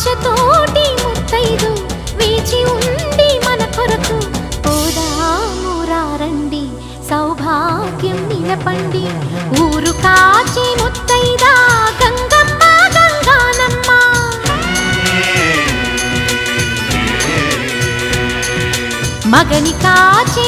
ఆశతోటి ముత్తైదు వేచి ఉండి మన కొరకు పోదామురారండి సౌభాగ్యం నిలపండి ఊరు కాచి ముత్తైదా గంగమ్మ గంగానమ్మ మగని కాచి